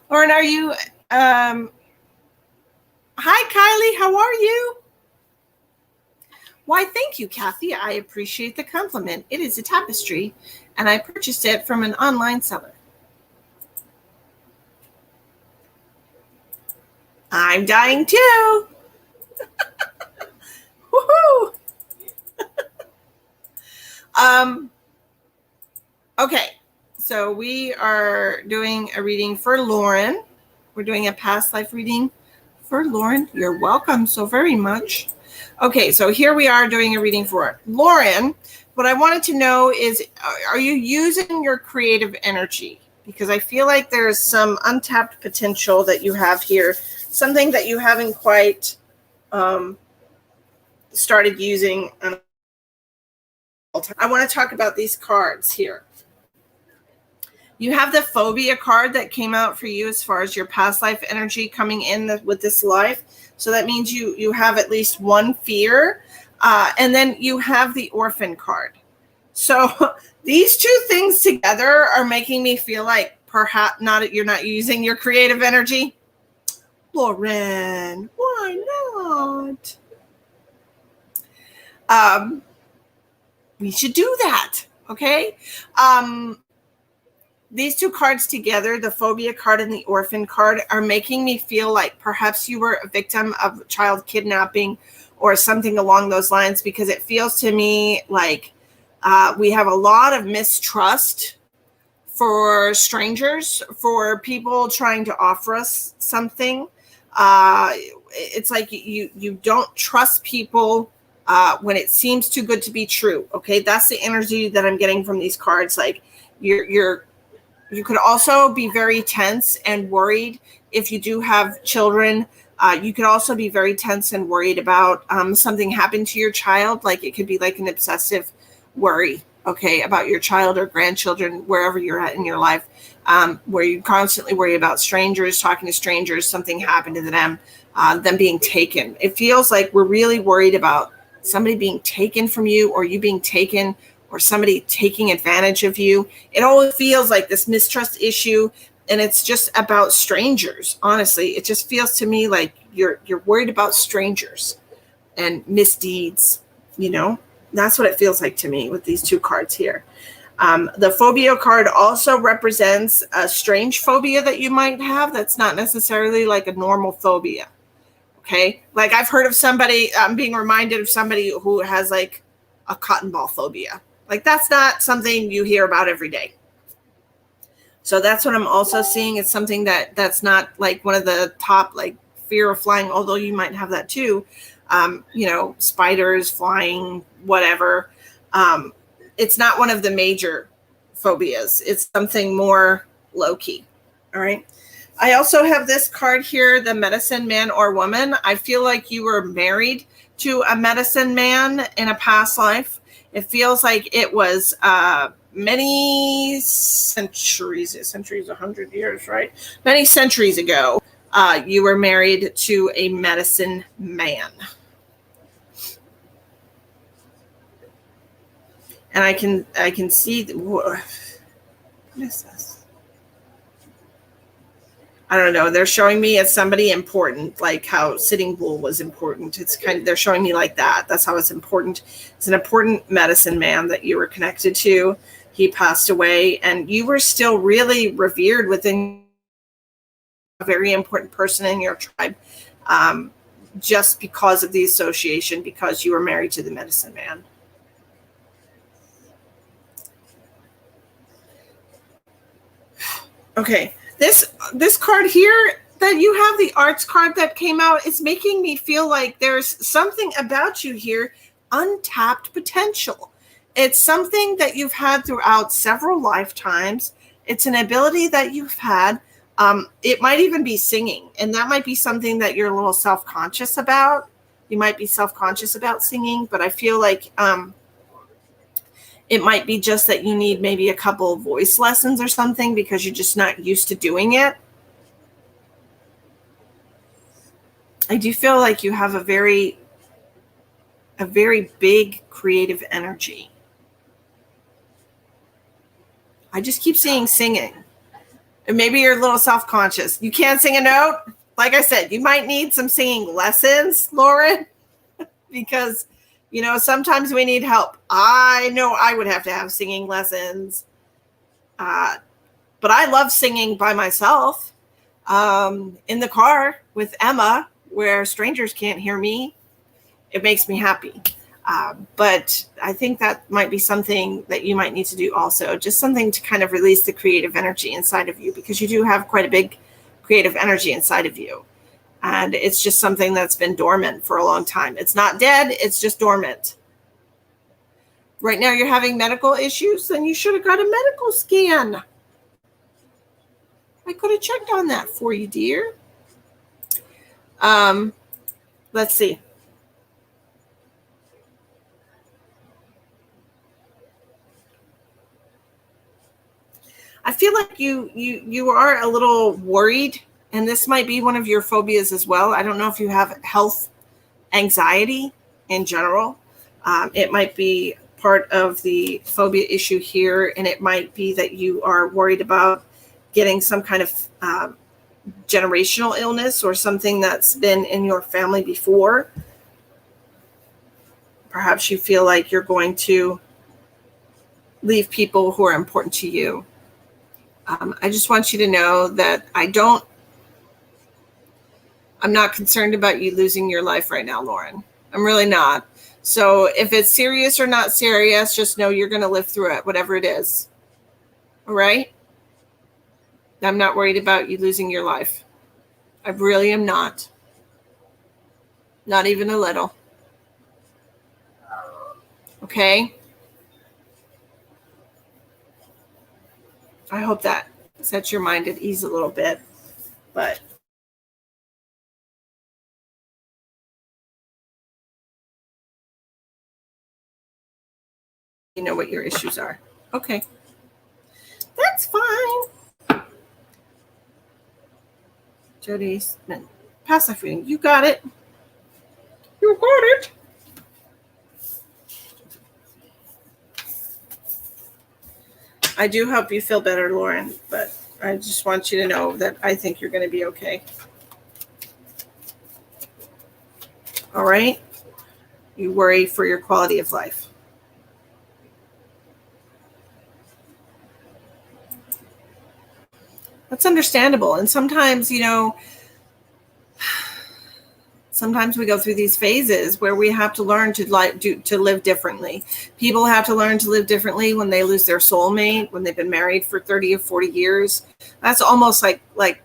Lauren, are you hi Kylie, how are you? Why, thank you, Kathy. I appreciate the compliment. It is a tapestry, and I purchased it from an online seller. I'm dying too. Woohoo! Okay, so we are doing a reading for Lauren. We're doing a past life reading for Lauren. You're welcome so very much. Okay, so here we are doing a reading for Lauren. What I wanted to know is, are you using your creative energy? Because I feel like there's some untapped potential that you have here, something that you haven't quite started using. I want to talk about these cards here. You have the phobia card that came out for you as far as your past life energy coming in with this life. So that means you have at least one fear. And then you have the orphan card. So these two things together are making me feel like perhaps you're not using your creative energy. Lauren, why not? We should do that. Okay. these two cards together, the phobia card and the orphan card, are making me feel like perhaps you were a victim of child kidnapping or something along those lines, because it feels to me like we have a lot of mistrust for strangers, for people trying to offer us something. It's like you don't trust people when it seems too good to be true. Okay, that's the energy that I'm getting from these cards. Like you could also be very tense and worried if you do have children. You could also be very tense and worried about something happened to your child. Like it could be like an obsessive worry, okay, about your child or grandchildren, wherever you're at in your life, where you constantly worry about strangers, talking to strangers, something happened to them being taken. It feels like we're really worried about somebody being taken from you, or you being taken, or somebody taking advantage of you. It always feels like this mistrust issue, and it's just about strangers. Honestly, it just feels to me like you're worried about strangers and misdeeds. That's what it feels like to me with these two cards here. The phobia card also represents a strange phobia that you might have that's not necessarily like a normal phobia. Okay, like I've heard of somebody, I'm being reminded of somebody who has like a cotton ball phobia. Like that's not something you hear about every day. So that's what I'm also seeing. It's something that's not like one of the top, like fear of flying, although you might have that too. Spiders, flying, whatever. It's not one of the major phobias. It's something more low-key. All right. I also have this card here, the medicine man or woman. I feel like you were married to a medicine man in a past life. It feels like it was many centuries, 100 years, right? Many centuries ago, you were married to a medicine man. And I can see, what is this? I don't know. They're showing me as somebody important, like how Sitting Bull was important. It's they're showing me like that. That's how it's important. It's an important medicine man that you were connected to. He passed away, and you were still really revered within a very important person in your tribe, just because of the association, because you were married to the medicine man. Okay. This card here that you have, the arts card that came out, is making me feel like there's something about you here, untapped potential. It's something that you've had throughout several lifetimes. It's an ability that you've had. It might even be singing, and that might be something that you're a little self-conscious about. You might be self-conscious about singing, but I feel like it might be just that you need maybe a couple of voice lessons or something, because you're just not used to doing it. I do feel like you have a very big creative energy. I just keep seeing singing. And maybe you're a little self-conscious. You can't sing a note. Like I said, you might need some singing lessons, Lauren, because sometimes we need help. I know I would have to have singing lessons. But I love singing by myself in the car with Emma, where strangers can't hear me. It makes me happy. But I think that might be something that you might need to do also, just something to kind of release the creative energy inside of you, because you do have quite a big creative energy inside of you. And it's just something that's been dormant for a long time. It's not dead, it's just dormant. Right now you're having medical issues, then you should have got a medical scan. I could have checked on that for you, dear. Let's see. I feel like you are a little worried, and this might be one of your phobias as well. I don't know if you have health anxiety in general. It might be part of the phobia issue here, and it might be that you are worried about getting some kind of generational illness or something that's been in your family before. Perhaps you feel like you're going to leave people who are important to you. I just want you to know that I'm not concerned about you losing your life right now, Lauren. I'm really not. So if it's serious or not serious, just know you're going to live through it, whatever it is. All right? I'm not worried about you losing your life. I really am not. Not even a little. Okay? I hope that sets your mind at ease a little bit. But you know what your issues are. Okay. That's fine. Jody, pass that feeding. You got it. You got it. I do hope you feel better, Lauren, but I just want you to know that I think you're going to be okay. All right? You worry for your quality of life. That's understandable. And sometimes, sometimes we go through these phases where we have to learn to live differently. People have to learn to live differently when they lose their soulmate, when they've been married for 30 or 40 years. That's almost like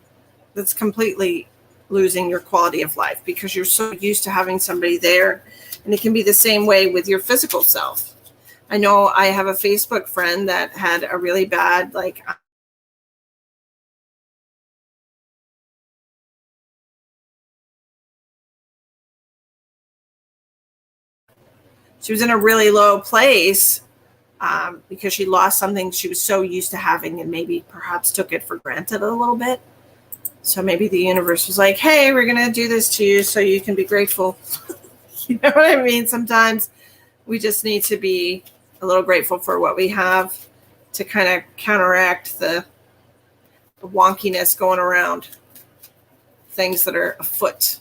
that's completely losing your quality of life because you're so used to having somebody there. And it can be the same way with your physical self. I know I have a Facebook friend that had a really bad, she was in a really low place because she lost something she was so used to having and maybe perhaps took it for granted a little bit. So maybe the universe was like, hey, we're going to do this to you so you can be grateful. You know what I mean? Sometimes we just need to be a little grateful for what we have to kind of counteract the wonkiness going around, things that are afoot.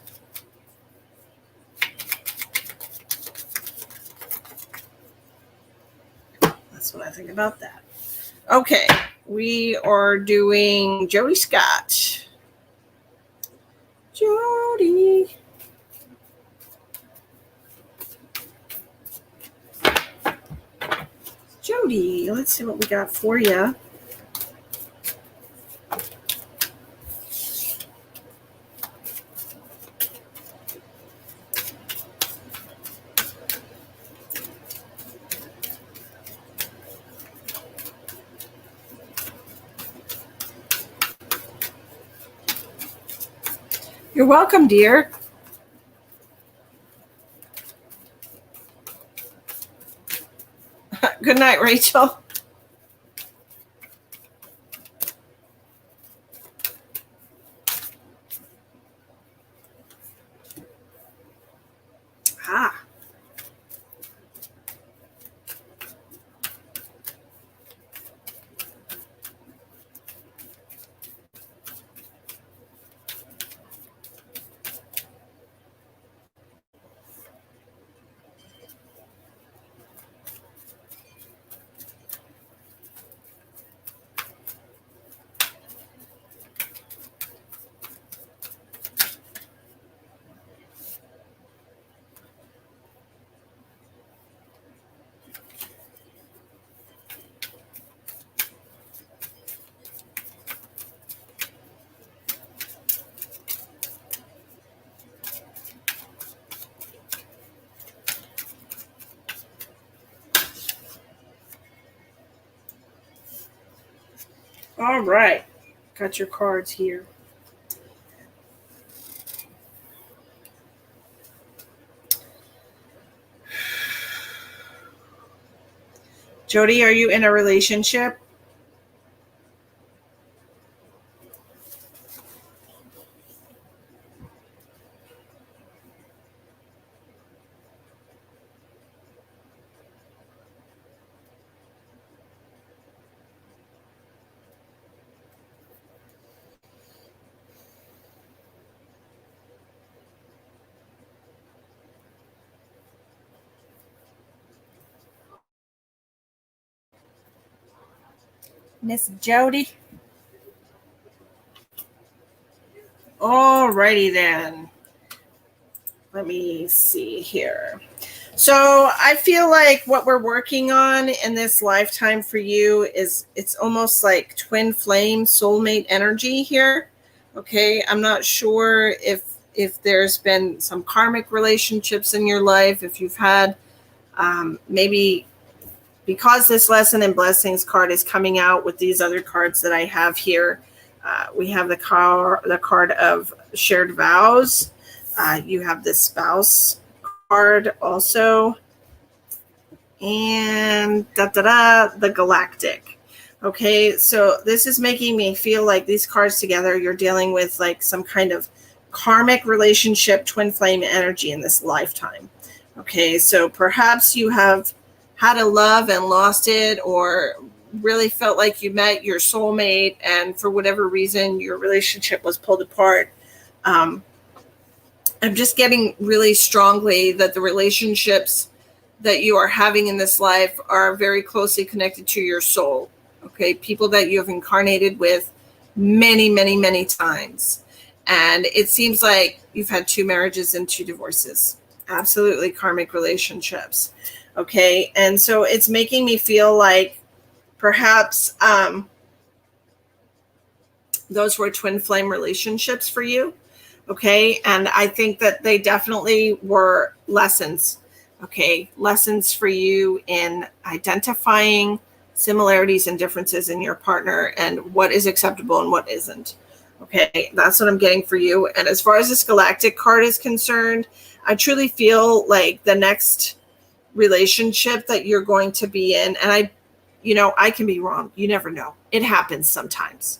That's what I think about that. Okay, we are doing Jody Scott. Jody. Jody, let's see what we got for you. You're welcome, dear. Good night, Rachel. Ah. All right. Got your cards here. Jody, are you in a relationship? Miss Jody? Alrighty then. Let me see here. So I feel like what we're working on in this lifetime for you is it's almost like twin flame soulmate energy here. Okay, I'm not sure if there's been some karmic relationships in your life, if you've had maybe because this lesson and blessings card is coming out with these other cards that I have here. We have the card of shared vows. You have the spouse card also, and the galactic. Okay, so this is making me feel like these cards together, you're dealing with like some kind of karmic relationship, twin flame energy in this lifetime. Okay, so perhaps you have had a love and lost it, or really felt like you met your soulmate and for whatever reason your relationship was pulled apart. I'm just getting really strongly that the relationships that you are having in this life are very closely connected to your soul. Okay, people that you have incarnated with many, many, many times. And it seems like you've had 2 marriages and 2 divorces. Absolutely karmic relationships. Okay, and so it's making me feel like perhaps those were twin flame relationships for you. Okay, and I think that they definitely were lessons. Okay, lessons for you in identifying similarities and differences in your partner and what is acceptable and what isn't. Okay, that's what I'm getting for you. And as far as this galactic card is concerned, I truly feel like the next relationship that you're going to be in, and I can be wrong. You never know. It happens sometimes.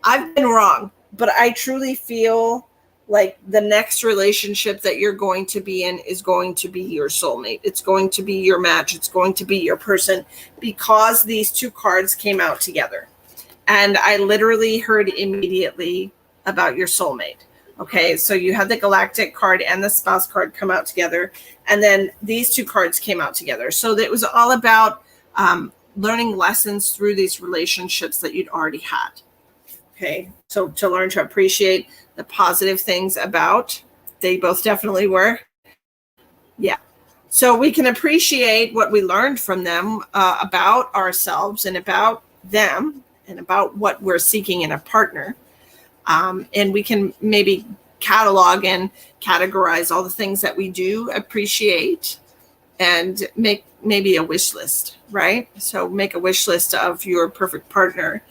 I've been wrong, but I truly feel like the next relationship that you're going to be in is going to be your soulmate. It's going to be your match. It's going to be your person, because these 2 cards came out together. And I literally heard immediately about your soulmate. Okay, so you had the galactic card and the spouse card come out together. And then these 2 cards came out together. So it was all about learning lessons through these relationships that you'd already had. Okay, so to learn to appreciate the positive things about, they both definitely were. Yeah. So we can appreciate what we learned from them about ourselves and about them and about what we're seeking in a partner. And we can maybe catalog and categorize all the things that we do appreciate and make maybe a wish list, right? So make a wish list of your perfect partner.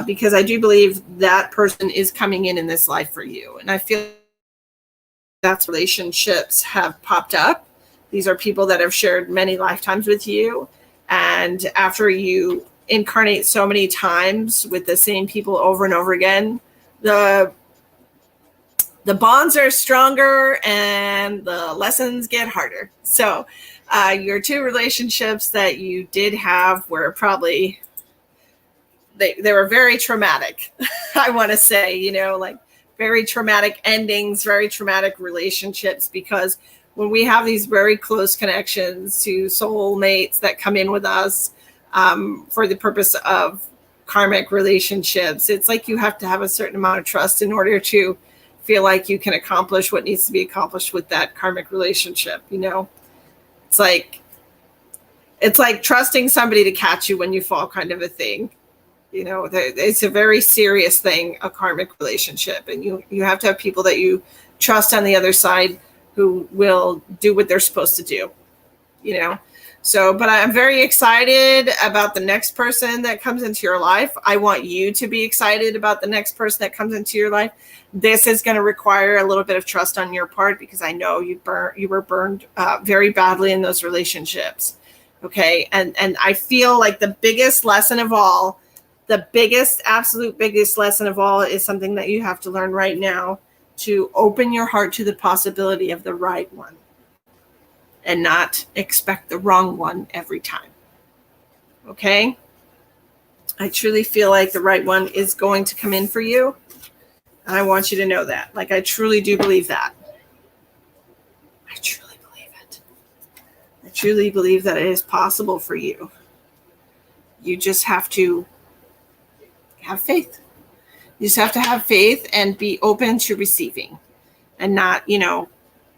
Because I do believe that person is coming in this life for you. And I feel that's relationships have popped up. These are people that have shared many lifetimes with you. And after you incarnate so many times with the same people over and over again, the bonds are stronger and the lessons get harder. So your 2 relationships that you did have were probably... They were very traumatic. I want to say, like very traumatic endings, very traumatic relationships, because when we have these very close connections to soulmates that come in with us for the purpose of karmic relationships, it's like you have to have a certain amount of trust in order to feel like you can accomplish what needs to be accomplished with that karmic relationship. It's like trusting somebody to catch you when you fall, kind of a thing. It's a very serious thing, a karmic relationship. And you have to have people that you trust on the other side who will do what they're supposed to do, So, but I'm very excited about the next person that comes into your life. I want you to be excited about the next person that comes into your life. This is going to require a little bit of trust on your part, because I know you were burned very badly in those relationships. Okay. And I feel like the biggest lesson of all, absolute biggest lesson of all is something that you have to learn right now, to open your heart to the possibility of the right one and not expect the wrong one every time. Okay? I truly feel like the right one is going to come in for you. And I want you to know that. Like, I truly do believe that. I truly believe it. I truly believe that it is possible for you. You just have to have faith. You just have to have faith and be open to receiving and not,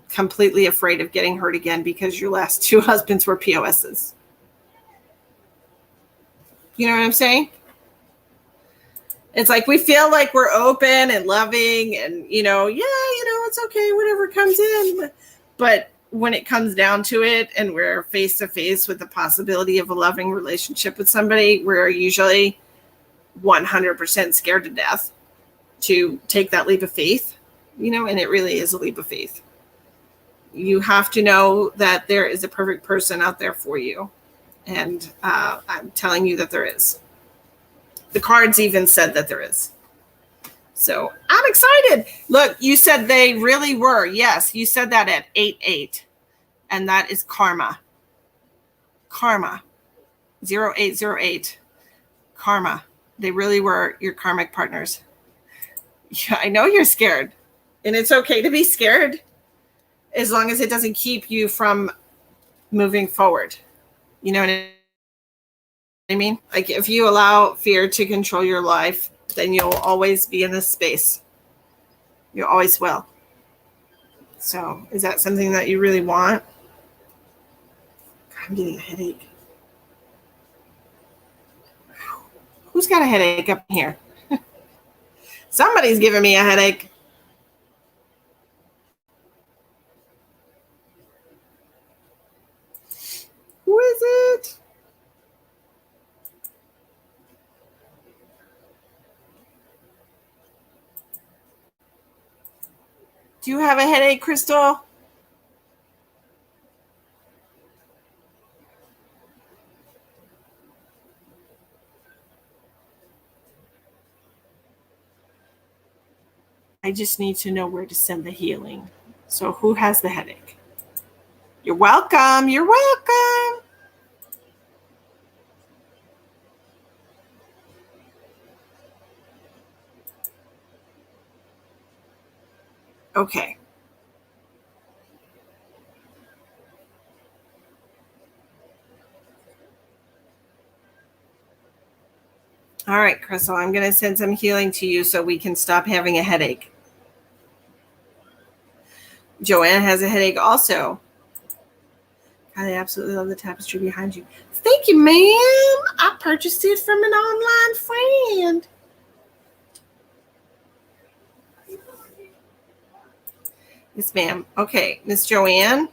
completely afraid of getting hurt again because your last two husbands were POSs. You know what I'm saying? It's like we feel like we're open and loving and, it's okay, whatever comes in. But when it comes down to it and we're face to face with the possibility of a loving relationship with somebody, we're usually 100% scared to death to take that leap of faith, and it really is a leap of faith. You have to know that there is a perfect person out there for you. And I'm telling you that there is. The cards even said that there is. So I'm excited. Look, you said they really were. Yes, you said that at 8-8. And that is karma. Karma. 0808. Karma. They really were your karmic partners. Yeah, I know you're scared. And it's okay to be scared as long as it doesn't keep you from moving forward. You know what I mean? Like if you allow fear to control your life, then you'll always be in this space. You always will. So is that something that you really want? I'm getting a headache. Who's got a headache up here? Somebody's giving me a headache. Who is it? Do you have a headache, Crystal? I just need to know where to send the healing. So who has the headache? You're welcome. You're welcome. Okay. All right, Crystal, I'm going to send some healing to you so we can stop having a headache. Joanne has a headache also. I absolutely love the tapestry behind you. Thank you, ma'am. I purchased it from an online friend. Yes, ma'am. Okay, Miss Joanne.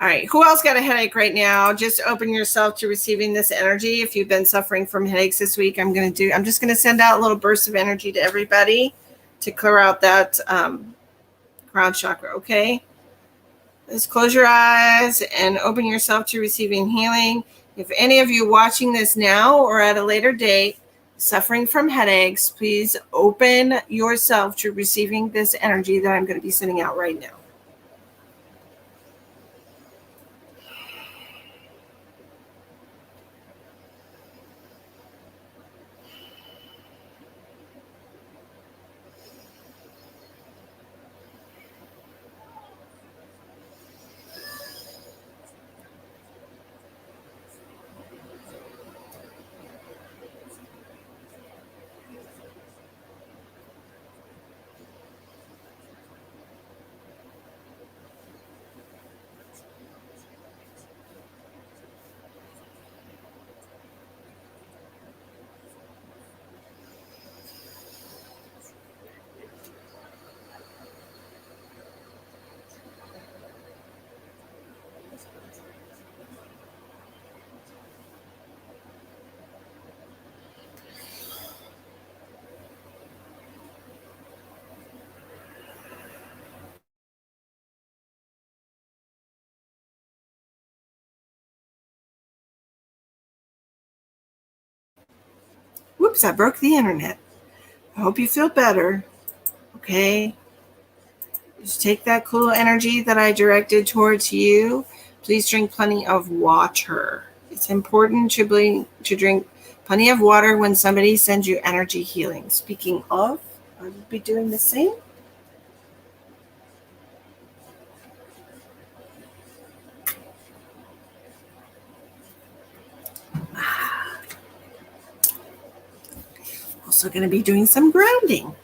All right. Who else got a headache right now? Just open yourself to receiving this energy. If you've been suffering from headaches this week, I'm just going to send out a little burst of energy to everybody to clear out that crown chakra. Okay. Just close your eyes and open yourself to receiving healing. If any of you watching this now or at a later date suffering from headaches, please open yourself to receiving this energy that I'm going to be sending out right now. Whoops, I broke the internet. I hope you feel better. Okay. Just take that cool energy that I directed towards you. Please drink plenty of water. It's important to drink plenty of water when somebody sends you energy healing. Speaking of, I will be doing the same. Also also going to be doing some grounding.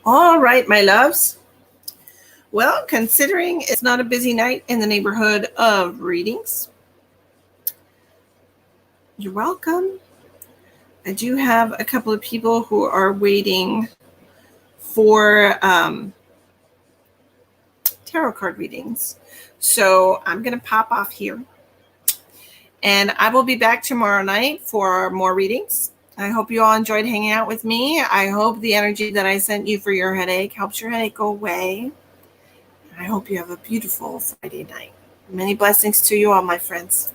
All right, my loves. Well, considering it's not a busy night in the neighborhood of readings, you're welcome. I do have a couple of people who are waiting for tarot card readings. So I'm going to pop off here. And I will be back tomorrow night for more readings. I hope you all enjoyed hanging out with me. I hope the energy that I sent you for your headache helps your headache go away. I hope you have a beautiful Friday night. Many blessings to you all, my friends.